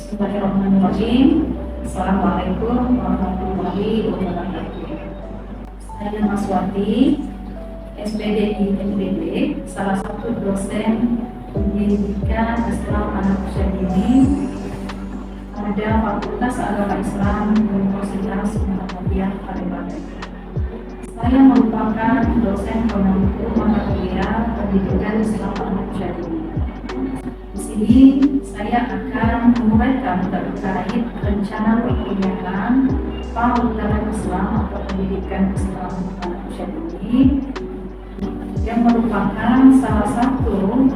Bismillahirrahmanirrahim. Assalamualaikum warahmatullahi wabarakatuh. Saya Maswati, SPD di NPB, salah satu dosen pendidikan Islam anak usia dini pada Fakultas Agama Islam Universitas Muhammadiyah Palembang. Saya merupakan dosen pengampu mata kuliah pendidikan Islam anak usia dini. Di sini saya akan menguraikan terkait rencana perkuliahan PAUD dalam Islam atau pendidikan Islam anak usia dini yang merupakan salah satu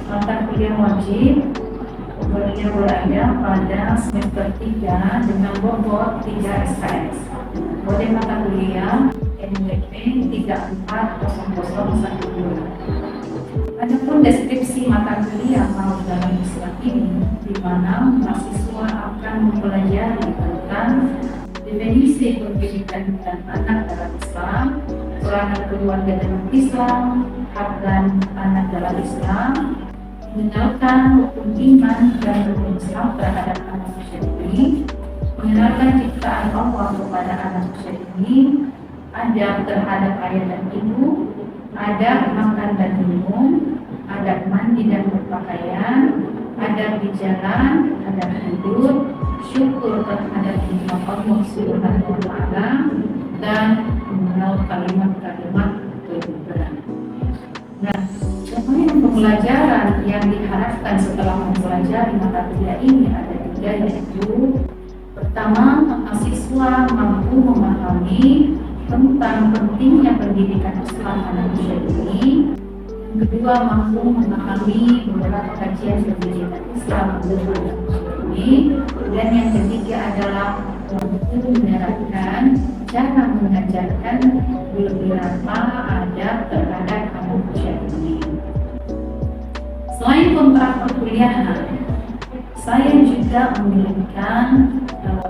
mata kuliah wajib yang berada pada semester 3 dengan bobot 3 SKS. Kode mata kuliah NWP 340012. Adapun deskripsi mata kuliah PAUD dalam Islam ini, di mana mahasiswa akan mempelajari tentang definisi pendidikan dan anak dalam Islam, peranan keluarga dalam Islam, hak dan anak dalam Islam, mengenalkan hukum iman dan hukum Islam terhadap anak usia dini, mengenalkan ciptaan Allah kepada anak usia dini, adab terhadap ayah dan ibu, adab makan dan minum, adab mandi dan berpakaian, adab di jalan, adab hidup, syukur terhadap nikmat Allah Subhanahu wa Ta'ala, dan mengenal kalimat-kalimat kebenaran. Nah, poin pembelajaran yang diharapkan setelah mempelajari mata kuliah ini ada 3, yaitu pertama, mahasiswa mampu memahami tentang pentingnya pendidikan Islam anak usia dini. Yang kedua, mampu memahami beberapa kajian pendidikan Islam untuk anak usia dini. Dan yang ketiga adalah mampu menerapkan cara mengajarkan beberapa adab terhadap anak usia dini. Selain kontrak perkuliahan, saya juga memberikan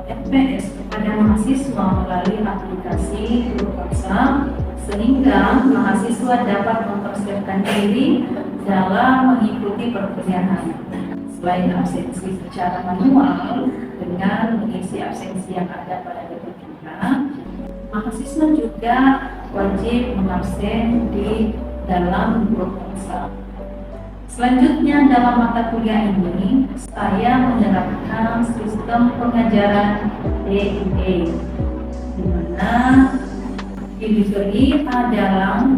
FPS kepada mahasiswa melalui aplikasi grup WhatsApp sehingga mahasiswa dapat mempersiapkan diri dalam mengikuti perkuliahan. Selain absensi secara manual dengan mengisi absensi yang ada pada DP3, mahasiswa juga wajib mengabsen di dalam grup WhatsApp. Selanjutnya dalam mata kuliah ini, saya menerapkan sistem pengajaran DIE, di mana diberi adalah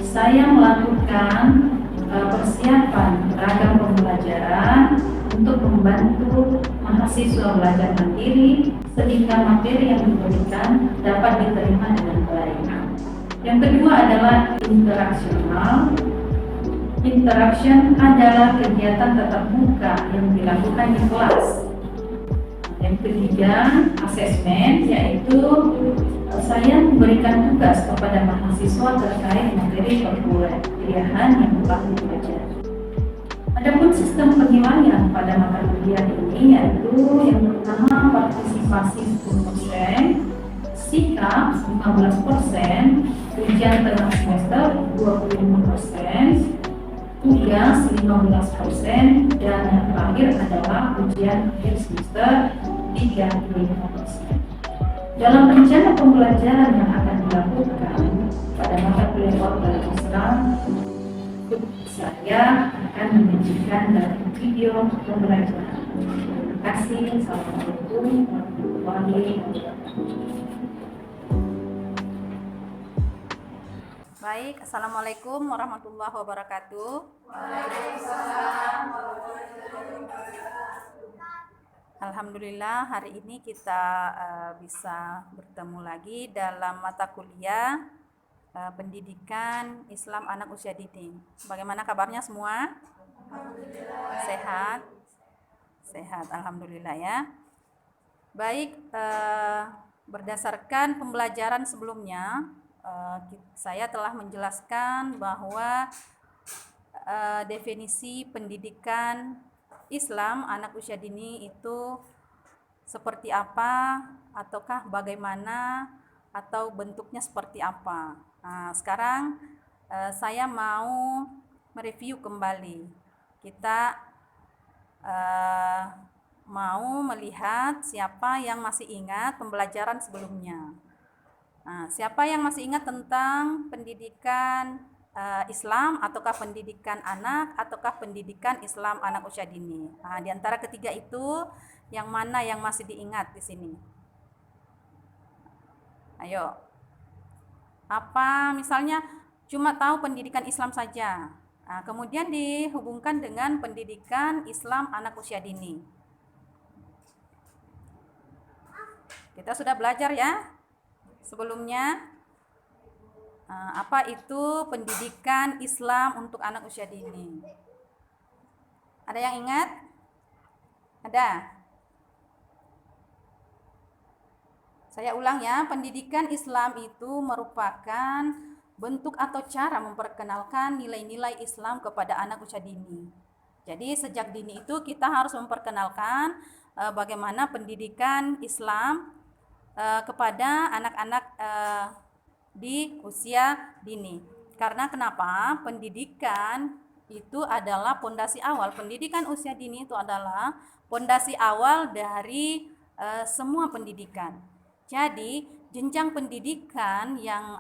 saya melakukan persiapan ragam pembelajaran untuk membantu mahasiswa belajar mandiri sehingga materi yang diberikan dapat diterima dengan baik. Yang kedua adalah interaksional. Interaction adalah kegiatan tatap muka yang dilakukan di kelas. Yang ketiga, asesmen, yaitu saya memberikan tugas kepada mahasiswa terkait materi perkuliahan yang telah dipelajari. Adapun sistem penilaian pada mata kuliah ini yaitu yang pertama partisipasi 10%, sikap 15%, ujian tengah semester 25%, tugas 15%, dan yang terakhir adalah ujian akhir semester 35%. Dalam rencana pembelajaran yang akan dilakukan pada mata kuliah PAUD dalam Islam, saya akan menyajikan dalam video pembelajaran. Terima kasih. Assalamualaikum warahmatullahi wabarakatuh. Baik, Assalamualaikum warahmatullahi wabarakatuh. Alhamdulillah, hari ini kita bisa bertemu lagi dalam mata kuliah pendidikan Islam anak usia dini. Bagaimana kabarnya semua? Sehat? Sehat, alhamdulillah ya. Baik, berdasarkan pembelajaran sebelumnya, saya telah menjelaskan bahwa definisi pendidikan Islam anak usia dini itu seperti apa, ataukah bagaimana, atau bentuknya seperti apa. Nah, sekarang saya mau mereview kembali. Kita mau melihat siapa yang masih ingat pembelajaran sebelumnya. Nah, siapa yang masih ingat tentang pendidikan Islam, ataukah pendidikan anak, ataukah pendidikan Islam anak usia dini? Nah, di antara ketiga itu, yang mana yang masih diingat di sini? Ayo. Apa misalnya cuma tahu pendidikan Islam saja, nah, kemudian dihubungkan dengan pendidikan Islam anak usia dini. Kita sudah belajar ya sebelumnya apa itu pendidikan Islam untuk anak usia dini. Ada yang ingat? Ada? Saya ulang ya, pendidikan Islam itu merupakan bentuk atau cara memperkenalkan nilai-nilai Islam kepada anak usia dini. Jadi sejak dini itu kita harus memperkenalkan bagaimana pendidikan Islam kepada anak-anak di usia dini. Karena kenapa? Pendidikan itu adalah pondasi awal. Pendidikan usia dini itu adalah pondasi awal dari semua pendidikan. Jadi jenjang pendidikan yang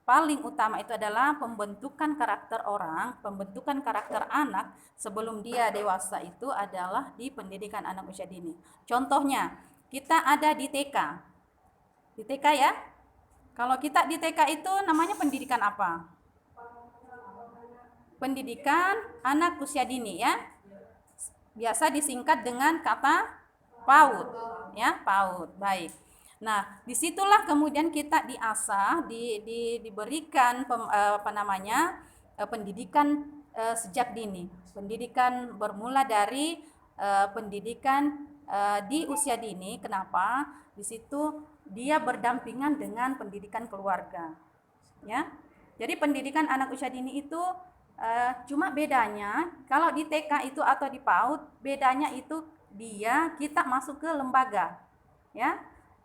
paling utama itu adalah pembentukan karakter orang, pembentukan karakter anak sebelum dia dewasa itu adalah di pendidikan anak usia dini. Contohnya, kita ada di TK. Di TK ya. Kalau kita di TK itu namanya pendidikan apa? Pendidikan anak usia dini ya. Biasa disingkat dengan kata PAUD ya, PAUD. Baik. Nah, disitulah kemudian kita diasah, diberikan pendidikan sejak dini. Pendidikan bermula dari pendidikan di usia dini. Kenapa? Di situ dia berdampingan dengan pendidikan keluarga. Ya. Jadi pendidikan anak usia dini itu cuma bedanya kalau di TK itu atau di PAUD, bedanya itu kita masuk ke lembaga. Ya.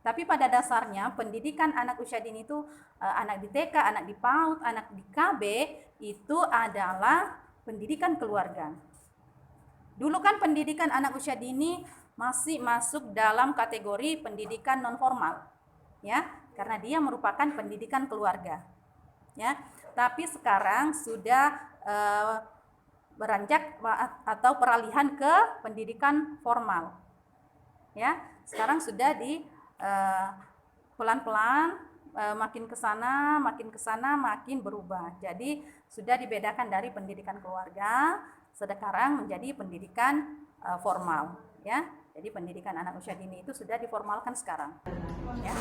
Tapi pada dasarnya pendidikan anak usia dini itu anak di TK, anak di PAUD, anak di KB itu adalah pendidikan keluarga. Dulu kan pendidikan anak usia dini masih masuk dalam kategori pendidikan non formal. Ya, karena dia merupakan pendidikan keluarga. Ya. Tapi sekarang sudah beranjak atau peralihan ke pendidikan formal. Ya, sekarang sudah pelan-pelan makin ke sana makin berubah. Jadi sudah dibedakan dari pendidikan keluarga sekarang menjadi pendidikan formal ya. Jadi pendidikan anak usia dini itu sudah diformalkan sekarang ya.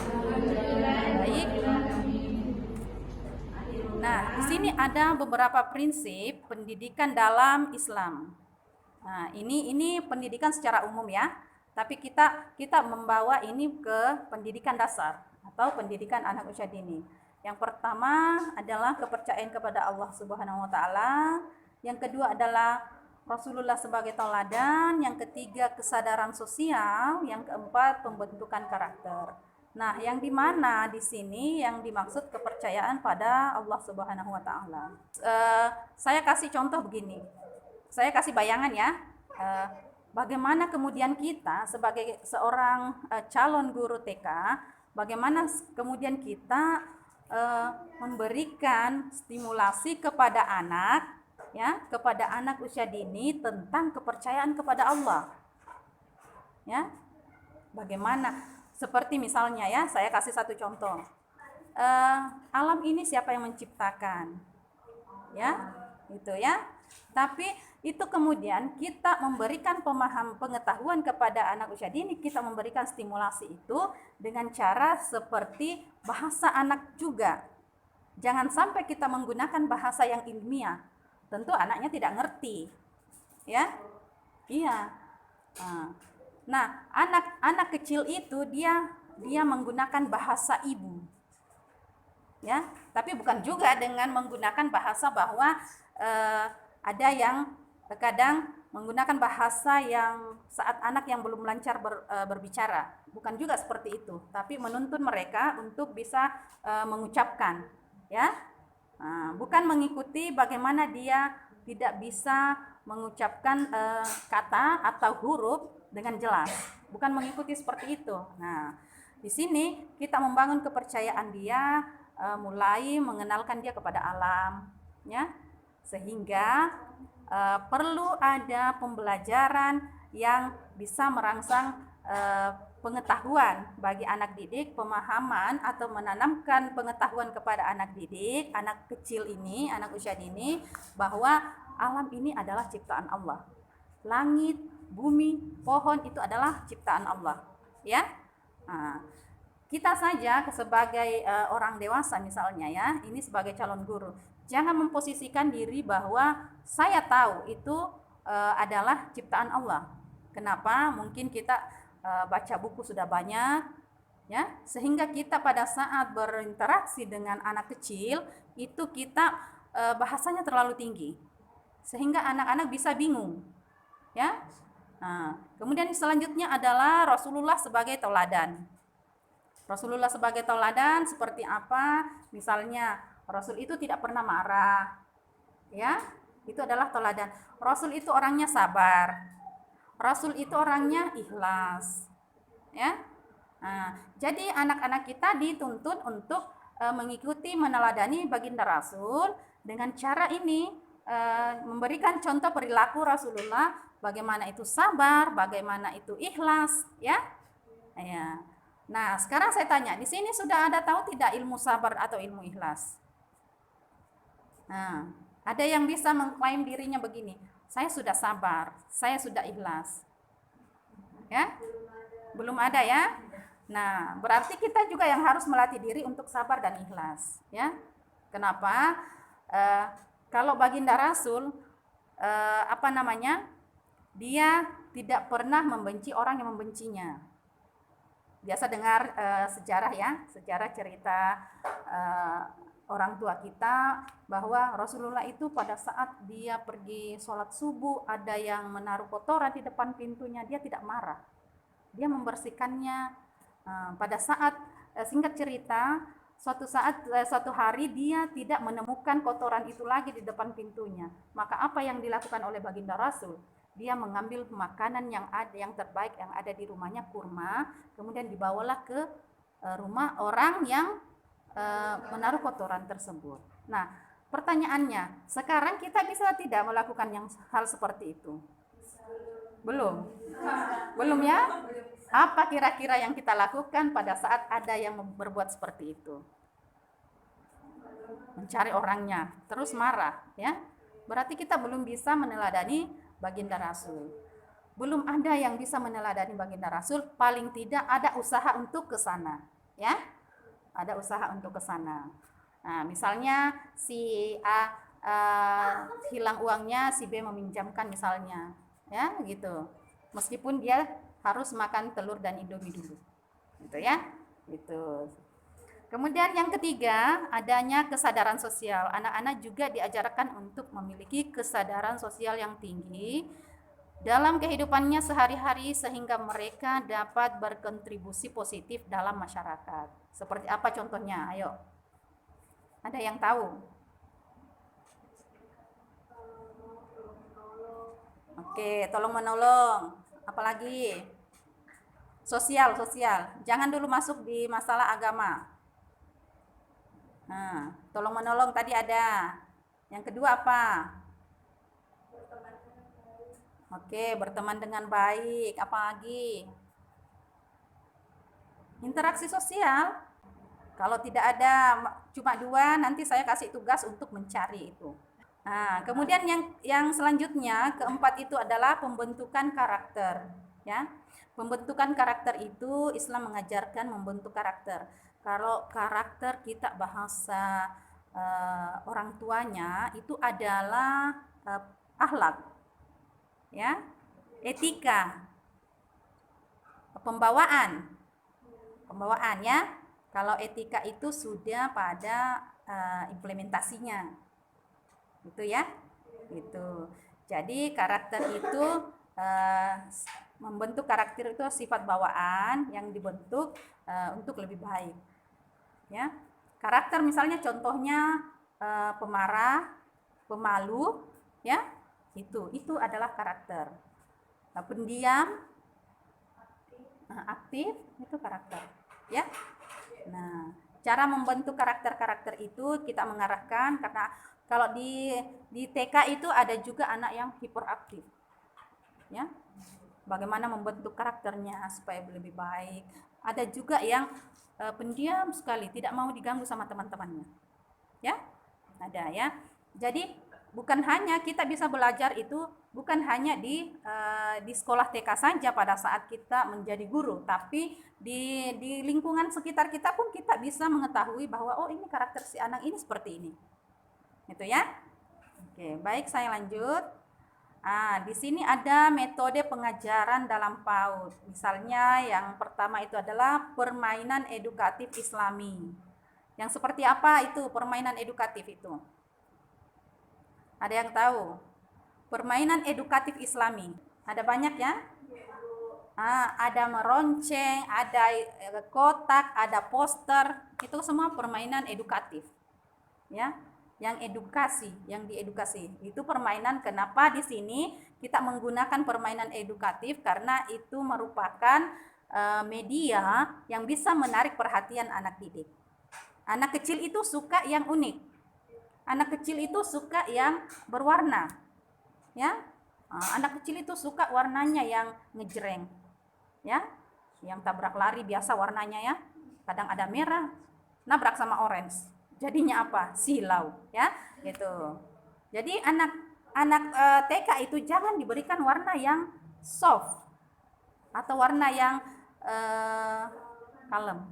Baik. Nah, di sini ada beberapa prinsip pendidikan dalam Islam. Nah, ini pendidikan secara umum ya. Tapi kita membawa ini ke pendidikan dasar atau pendidikan anak usia dini. Yang pertama adalah kepercayaan kepada Allah Subhanahu wa taala, yang kedua adalah Rasulullah sebagai tauladan, yang ketiga kesadaran sosial, yang keempat pembentukan karakter. Nah, yang di mana di sini yang dimaksud kepercayaan pada Allah Subhanahu wa taala. Saya kasih contoh begini. Saya kasih bayangan ya. Bagaimana kemudian kita sebagai seorang calon guru TK, bagaimana kemudian kita memberikan stimulasi kepada anak, ya, kepada anak usia dini tentang kepercayaan kepada Allah, ya, bagaimana? Seperti misalnya ya, saya kasih satu contoh, alam ini siapa yang menciptakan, ya, gitu ya. Tapi itu kemudian kita memberikan pengetahuan kepada anak usia dini, kita memberikan stimulasi itu dengan cara seperti bahasa anak juga. Jangan sampai kita menggunakan bahasa yang ilmiah. Tentu anaknya tidak ngerti. Ya? Iya. Nah, anak kecil itu dia menggunakan bahasa ibu. Ya, tapi bukan juga dengan menggunakan bahasa bahwa ada yang kadang menggunakan bahasa yang saat anak yang belum lancar berbicara, bukan juga seperti itu, tapi menuntun mereka untuk bisa mengucapkan, ya, bukan mengikuti bagaimana dia tidak bisa mengucapkan kata atau huruf dengan jelas, bukan mengikuti seperti itu. Nah, di sini kita membangun kepercayaan dia, mulai mengenalkan dia kepada alam, ya, sehingga perlu ada pembelajaran yang bisa merangsang pengetahuan bagi anak didik, pemahaman atau menanamkan pengetahuan kepada anak didik, anak kecil ini, anak usia dini, bahwa alam ini adalah ciptaan Allah. Langit, bumi, pohon itu adalah ciptaan Allah, ya. Nah, kita saja sebagai orang dewasa misalnya, ya, ini sebagai calon guru, jangan memposisikan diri bahwa saya tahu itu adalah ciptaan Allah. Kenapa? Mungkin kita baca buku sudah banyak, ya, sehingga kita pada saat berinteraksi dengan anak kecil itu kita bahasanya terlalu tinggi, sehingga anak-anak bisa bingung, ya. Nah, kemudian selanjutnya adalah Rasulullah sebagai tauladan. Rasulullah sebagai tauladan seperti apa? Misalnya Rasul itu tidak pernah marah, ya, itu adalah tauladan. Rasul itu orangnya sabar. Rasul itu orangnya ikhlas, ya. Nah, jadi anak-anak kita dituntut untuk mengikuti, meneladani baginda Rasul dengan cara ini, memberikan contoh perilaku Rasulullah, bagaimana itu sabar, bagaimana itu ikhlas, ya. Ya. Nah, sekarang saya tanya, di sini sudah ada tahu tidak ilmu sabar atau ilmu ikhlas? Nah, ada yang bisa mengklaim dirinya begini, saya sudah sabar, saya sudah ikhlas, ya? Belum ada, ya? Nah, berarti kita juga yang harus melatih diri untuk sabar dan ikhlas, ya? Kenapa? Kalau baginda Rasul, dia tidak pernah membenci orang yang membencinya. Biasa dengar sejarah, ya, sejarah cerita orang tua kita bahwa Rasulullah itu pada saat dia pergi sholat subuh ada yang menaruh kotoran di depan pintunya, dia tidak marah, dia membersihkannya. Pada saat singkat cerita, suatu hari dia tidak menemukan kotoran itu lagi di depan pintunya, maka apa yang dilakukan oleh baginda Rasul? Dia mengambil makanan yang terbaik yang ada di rumahnya, kurma, kemudian dibawalah ke rumah orang yang menaruh kotoran tersebut. Nah, pertanyaannya, sekarang kita bisa tidak melakukan hal seperti itu? Belum? Belum, ya? Apa kira-kira yang kita lakukan pada saat ada yang berbuat seperti itu? Mencari orangnya, terus marah, ya? Berarti kita belum bisa meneladani baginda Rasul. Belum ada yang bisa meneladani baginda Rasul, paling tidak ada usaha untuk ke sana, ya? Ada usaha untuk ke sana. Nah, misalnya si A hilang uangnya, si B meminjamkan misalnya, ya, gitu. Meskipun dia harus makan telur dan indomie dulu, gitu, ya, gitu. Kemudian yang ketiga, adanya kesadaran sosial. Anak-anak juga diajarkan untuk memiliki kesadaran sosial yang tinggi dalam kehidupannya sehari-hari sehingga mereka dapat berkontribusi positif dalam masyarakat. Seperti apa contohnya? Ayo. Ada yang tahu? Oke, tolong menolong. Apalagi? Sosial. Jangan dulu masuk di masalah agama. Nah, tolong menolong tadi ada. Yang kedua apa? Oke, berteman dengan baik. Apa lagi? Interaksi sosial. Kalau tidak ada cuma dua, nanti saya kasih tugas untuk mencari itu. Nah, kemudian yang selanjutnya, keempat itu adalah pembentukan karakter, ya. Pembentukan karakter itu Islam mengajarkan membentuk karakter. Kalau karakter kita bahasa orang tuanya itu adalah akhlak, ya, etika, pembawaan, ya. Kalau etika itu sudah pada implementasinya, gitu, ya, gitu. Jadi karakter itu membentuk karakter itu sifat bawaan yang dibentuk untuk lebih baik, ya. Karakter misalnya contohnya pemarah, pemalu, ya, itu adalah karakter. Pendiam, aktif itu karakter, ya. Nah, cara membentuk karakter-karakter itu kita mengarahkan, karena kalau di TK itu ada juga anak yang hiperaktif, ya. Bagaimana membentuk karakternya supaya lebih baik. Ada juga yang pendiam sekali, tidak mau diganggu sama teman-temannya, ya. Ada, ya. Jadi bukan hanya kita bisa belajar itu bukan hanya di sekolah TK saja pada saat kita menjadi guru, tapi di lingkungan sekitar kita pun kita bisa mengetahui bahwa oh ini karakter si anak ini seperti ini. Itu, ya. Oke, baik, saya lanjut. Di sini ada metode pengajaran dalam PAUD. Misalnya yang pertama itu adalah permainan edukatif Islami. Yang seperti apa itu permainan edukatif itu? Ada yang tahu? Permainan edukatif Islami. Ada banyak, ya? Ada meronceng, ada kotak, ada poster. Itu semua permainan edukatif, ya. Yang diedukasi. Itu permainan. Kenapa di sini kita menggunakan permainan edukatif? Karena itu merupakan media yang bisa menarik perhatian anak didik. Anak kecil itu suka yang unik. Anak kecil itu suka yang berwarna, ya. Anak kecil itu suka warnanya yang ngejreng, ya. Yang tabrak lari biasa warnanya, ya. Kadang ada merah, nabrak sama orange. Jadinya apa? Silau, ya. Gitu. Jadi anak TK itu jangan diberikan warna yang soft atau warna yang kalem.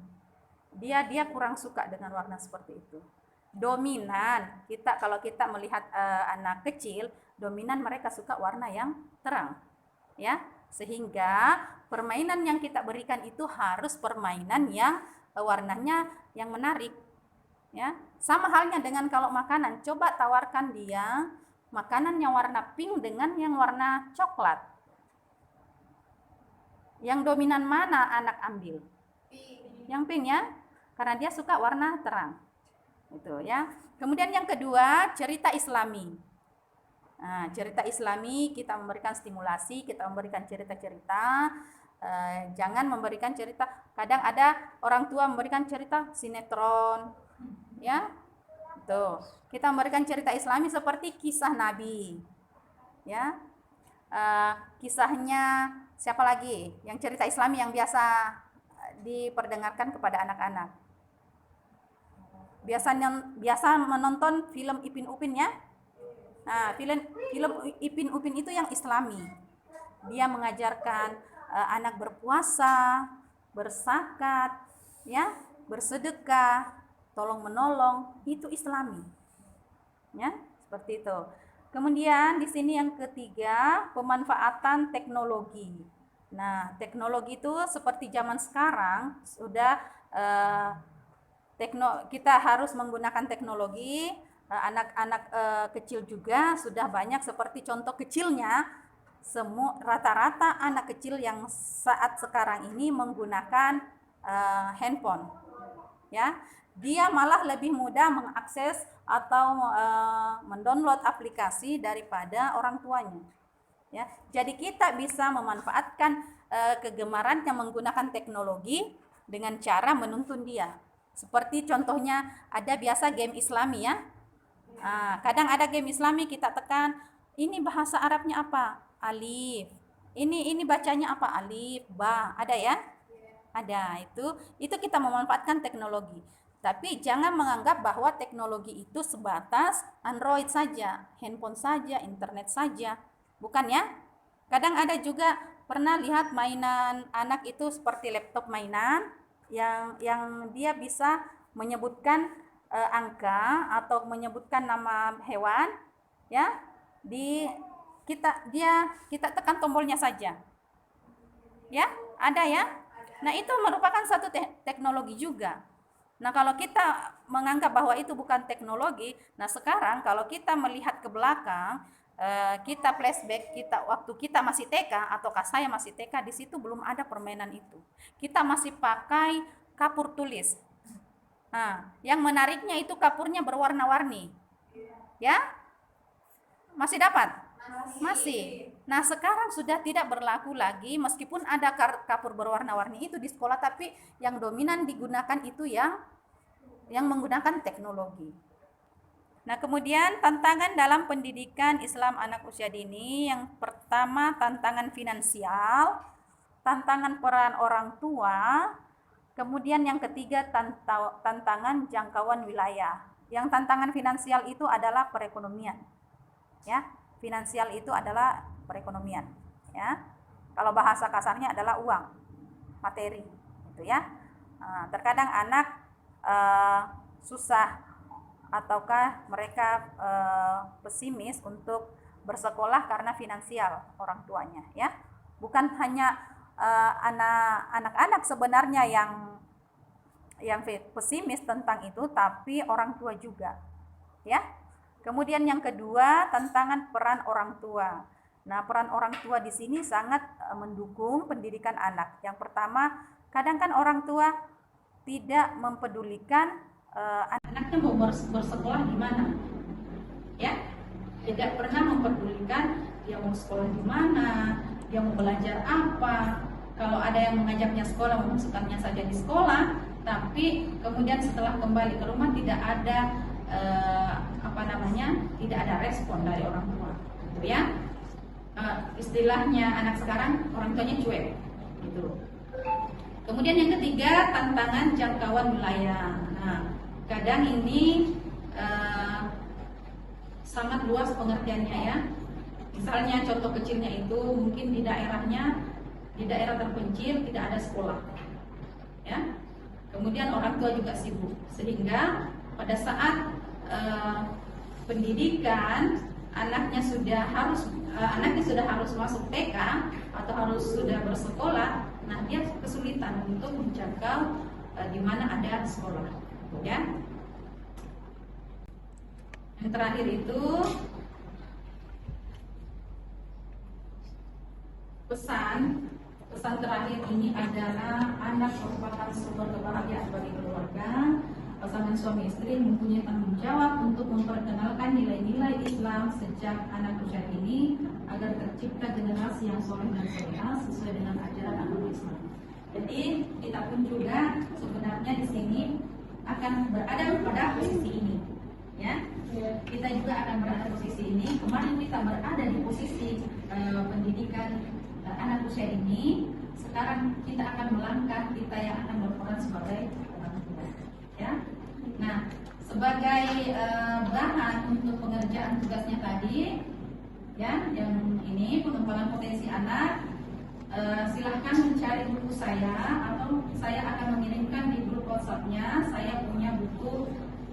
Dia kurang suka dengan warna seperti itu. Dominan, kalau kita melihat anak kecil, dominan mereka suka warna yang terang, ya. Sehingga permainan yang kita berikan itu harus permainan yang warnanya yang menarik, ya. Sama halnya dengan kalau makanan, coba tawarkan dia makanan yang warna pink dengan yang warna coklat. Yang dominan mana anak ambil? Yang pink, ya, karena dia suka warna terang. Itu, ya. Kemudian yang kedua, cerita Islami. Cerita Islami kita memberikan stimulasi, kita memberikan cerita-cerita. Jangan memberikan cerita. Kadang ada orang tua memberikan cerita sinetron, ya. Tuh, kita memberikan cerita Islami seperti kisah Nabi, ya. Kisahnya siapa lagi? Yang cerita Islami yang biasa diperdengarkan kepada anak-anak. Biasa menonton film Ipin Upin, ya. Film Ipin Upin itu yang Islami. Dia mengajarkan anak berpuasa, berzakat, ya, bersedekah, tolong menolong, itu Islami, ya, seperti itu. Kemudian di sini yang ketiga, pemanfaatan teknologi. Nah, teknologi itu seperti zaman sekarang sudah kita harus menggunakan teknologi. Anak-anak kecil juga sudah banyak, seperti contoh kecilnya, rata-rata anak kecil yang saat sekarang ini menggunakan handphone, ya. Dia malah lebih mudah mengakses atau mendownload aplikasi daripada orang tuanya, ya. Jadi kita bisa memanfaatkan kegemarannya menggunakan teknologi dengan cara menuntun dia. Seperti contohnya ada biasa game Islami, ya. Kadang ada game Islami kita tekan, ini bahasa Arabnya apa? Alif. Ini bacanya apa? Alif, ba. Ada, ya? Ada. Itu kita memanfaatkan teknologi. Tapi jangan menganggap bahwa teknologi itu sebatas Android saja, handphone saja, internet saja. Bukan, ya? Kadang ada juga pernah lihat mainan anak itu seperti laptop mainan yang dia bisa menyebutkan angka atau menyebutkan nama hewan, ya. Kita tekan tombolnya saja, ya. Ada, ya. Nah, itu merupakan satu teknologi juga. Nah, kalau kita menganggap bahwa itu bukan teknologi, nah sekarang kalau kita melihat ke belakang, kita flashback, waktu kita masih TK ataukah saya masih TK, di situ belum ada permainan itu. Kita masih pakai kapur tulis. Yang menariknya itu kapurnya berwarna-warni, ya. Masih dapat? Masih. Nah, sekarang sudah tidak berlaku lagi meskipun ada kapur berwarna-warni itu di sekolah, tapi yang dominan digunakan itu yang menggunakan teknologi. Nah, kemudian tantangan dalam pendidikan Islam anak usia dini, yang pertama tantangan finansial, tantangan peran orang tua, kemudian yang ketiga tantangan jangkauan wilayah. Yang tantangan finansial itu adalah perekonomian. Ya, finansial itu adalah perekonomian, ya. Kalau bahasa kasarnya adalah uang, materi, gitu ya. Terkadang anak susah ataukah mereka pesimis untuk bersekolah karena finansial orang tuanya, ya. Bukan hanya anak-anak sebenarnya yang pesimis tentang itu, tapi orang tua juga, ya. Kemudian yang kedua, tantangan peran orang tua. Nah, peran orang tua di sini sangat mendukung pendidikan anak. Yang pertama, kadang kan orang tua tidak mempedulikan anaknya mau bersekolah di mana, ya. Tidak pernah mempedulikan dia mau sekolah di mana, dia mau belajar apa. Kalau ada yang mengajaknya sekolah, memasukkannya saja di sekolah, tapi kemudian setelah kembali ke rumah tidak ada tidak ada respon dari orang tua, gitu ya. Istilahnya anak sekarang orang tuanya cuek, gitu. Kemudian yang ketiga, tantangan jangkauan wilayah. Nah, kadang ini sangat luas pengertiannya, ya. Misalnya contoh kecilnya itu mungkin di daerah terpencil tidak ada sekolah, ya. Kemudian orang tua juga sibuk, sehingga pada saat pendidikan anaknya sudah harus masuk TK atau sudah bersekolah, nah dia kesulitan untuk menjangkau di mana ada sekolah, ya. Yang terakhir itu pesan terakhir ini adalah anak merupakan sumber kebahagiaan bagi keluarga. Pasangan suami istri mempunyai tanggung jawab untuk memperkenalkan nilai-nilai Islam sejak anak usia dini agar tercipta generasi yang soleh dan soleha sesuai dengan ajaran agama Islam. Jadi kita pun juga sebenarnya di sini akan berada pada posisi ini, ya. Kita juga akan berada di posisi ini. Kemarin kita berada di posisi pendidikan anak usia ini. Sekarang kita akan melangkah, kita yang akan berperan sebagai orang tua, ya. Nah, sebagai bahan untuk pengerjaan tugasnya tadi, ya, yang ini pengembangan potensi anak, silahkan mencari buku saya atau saya akan mengirimkan di grup WhatsApp-nya. Saya punya buku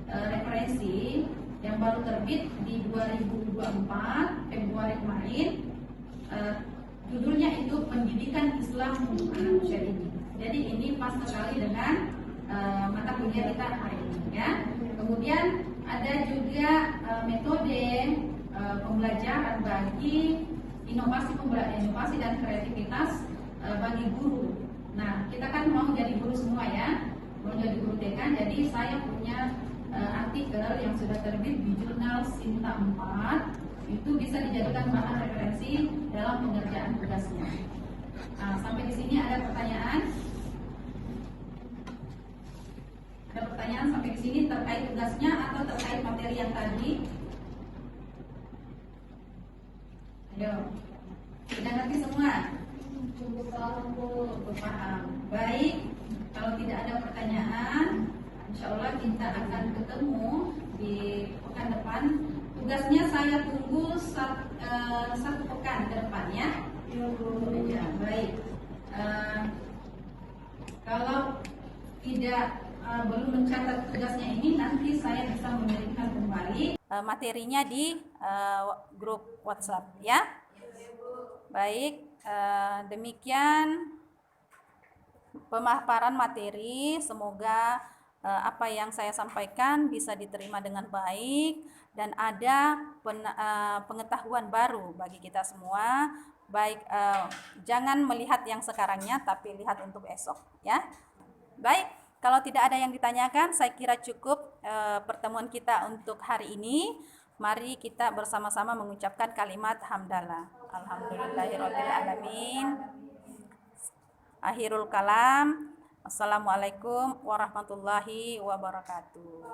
referensi yang baru terbit di 2024 Februari kemarin. Judulnya itu Pendidikan Islam untuk Anak Usia Dini. Jadi ini pas sekali dengan mata kuliah kita hari ini, ya. Kemudian ada juga metode pembelajaran bagi inovasi dan kreativitas bagi guru. Nah, kita kan mau jadi guru semua, ya, mau jadi guru TK. Jadi saya punya artikel yang sudah terbit di jurnal Sinta 4. Itu bisa dijadikan bahan referensi dalam pengerjaan tugasnya. Nah, sampai di sini ada pertanyaan? Ada pertanyaan sampai di sini terkait tugasnya atau terkait materi yang tadi? Ayo, sudah ngerti semua? Cukup paham. Baik, kalau tidak ada pertanyaan, insya Allah kita akan ketemu di pekan depan. Tugasnya saya tunggu satu pekan ke depan, ya. Ya, baik. Kalau tidak belum mencatat tugasnya ini, nanti saya bisa mengirimkan kembali materinya di grup WhatsApp, ya. Baik, demikian pemaparan materi. Semoga apa yang saya sampaikan bisa diterima dengan baik dan ada pengetahuan baru bagi kita semua. Baik, jangan melihat yang sekarangnya, tapi lihat untuk esok, ya. Baik, kalau tidak ada yang ditanyakan, saya kira cukup pertemuan kita untuk hari ini. Mari kita bersama-sama mengucapkan kalimat hamdalah. Alhamdulillahirabbil alamin. Akhirul kalam. Assalamualaikum warahmatullahi wabarakatuh.